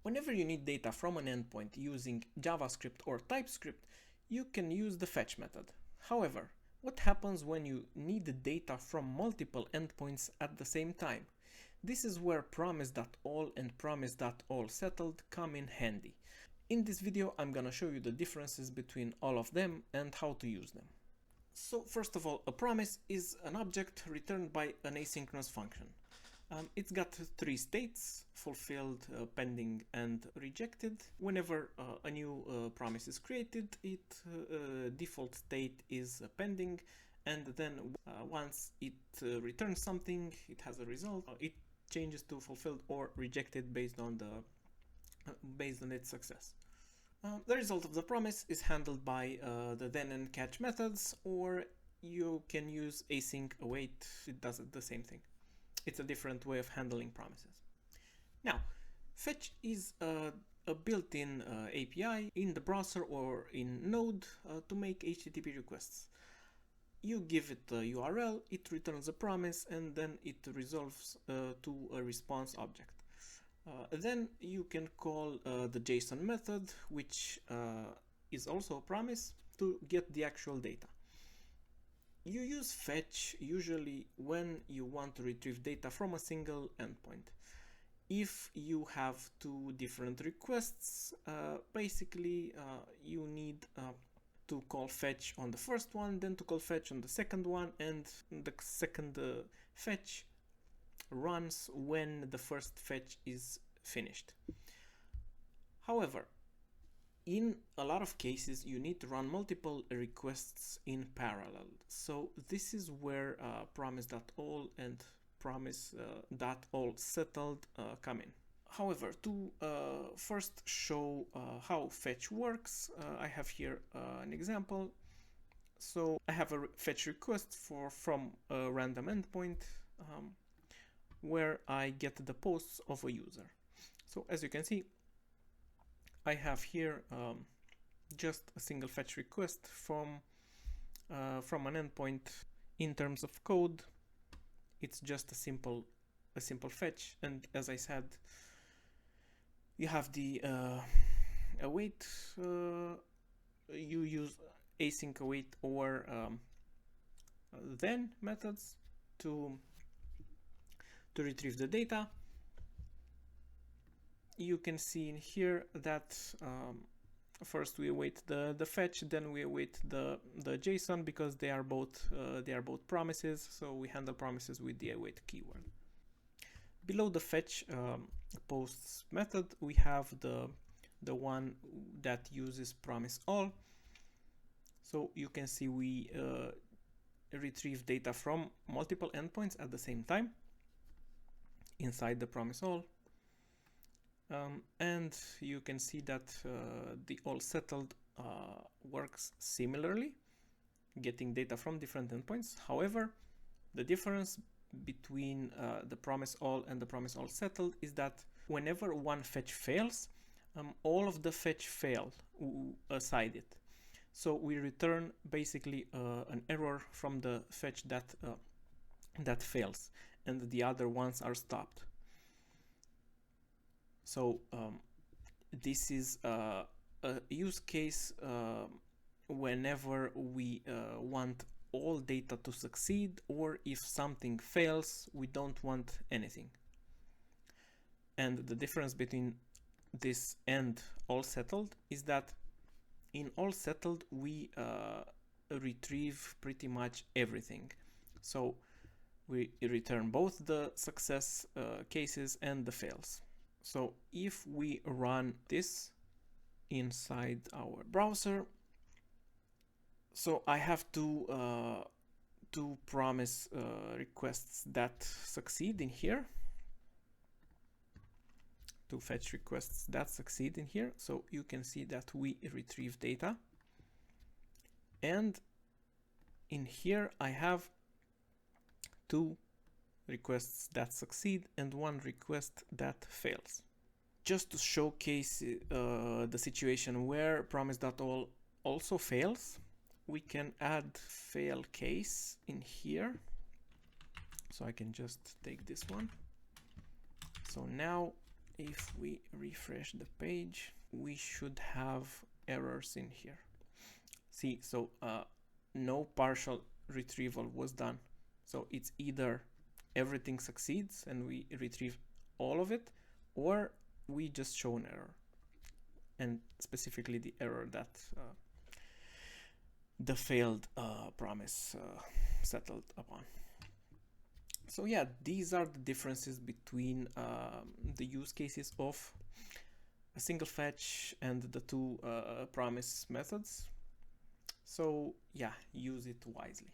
Whenever you need data from an endpoint using JavaScript or TypeScript, you can use the fetch method. However, what happens when you need the data from multiple endpoints at the same time? This is where Promise.all and Promise.all settled come in handy. In this video, I'm gonna show you the differences between all of them and how to use them. So first of all, a promise is an object returned by an asynchronous function. It's got three states: fulfilled, pending, and rejected. Whenever a new promise is created, its default state is pending, and then once it returns something, it has a result, it changes to fulfilled or rejected based on its success. The result of the promise is handled by the then and catch methods, or you can use async await. It does the same thing. It's a different way of handling promises. Now, fetch is a built-in API in the browser or in Node to make HTTP requests. You give it a URL, it returns a promise, and then it resolves to a response object. Then you can call the JSON method, which is also a promise, to get the actual data. You use fetch usually when you want to retrieve data from a single endpoint. If you have two different requests, basically you need to call fetch on the first one, then to call fetch on the second one, and the second fetch runs when the first fetch is finished. However, in a lot of cases, you need to run multiple requests in parallel. So this is where Promise.all and Promise.all settled come in. However, to first show how fetch works, I have here an example. So I have a fetch request from a random endpoint where I get the posts of a user. So as you can see, I have here just a single fetch request from an endpoint. In terms of code, it's just a simple fetch, and as I said, you have the await. You use async await or then methods to retrieve the data. You can see in here that first we await the fetch, then we await the JSON, because they are both promises. So we handle promises with the await keyword. Below the fetch posts method, we have the one that uses Promise.all. So you can see we retrieve data from multiple endpoints at the same time inside the Promise.all. And you can see that the allSettled works similarly, getting data from different endpoints. However, the difference between the Promise.all and the Promise.all settled is that whenever one fetch fails, all of the fetch fail aside it. So we return basically an error from the fetch that fails, and the other ones are stopped. So this is a use case whenever we want all data to succeed, or if something fails, we don't want anything. And the difference between this and allSettled is that in allSettled we retrieve pretty much everything. So we return both the success cases and the fails. So if we run this inside our browser, so I have two promise requests that succeed in here, two fetch requests that succeed in here. So you can see that we retrieve data, and in here I have two requests that succeed and one request that fails. Just to showcase the situation where Promise.all also fails, we can add fail case in here. So I can just take this one. So now if we refresh the page, we should have errors in here. See, so no partial retrieval was done. So it's either everything succeeds and we retrieve all of it, or we just show an error, and specifically the error that the failed promise settled upon. So yeah, these are the differences between the use cases of a single fetch and the two promise methods. So yeah, use it wisely.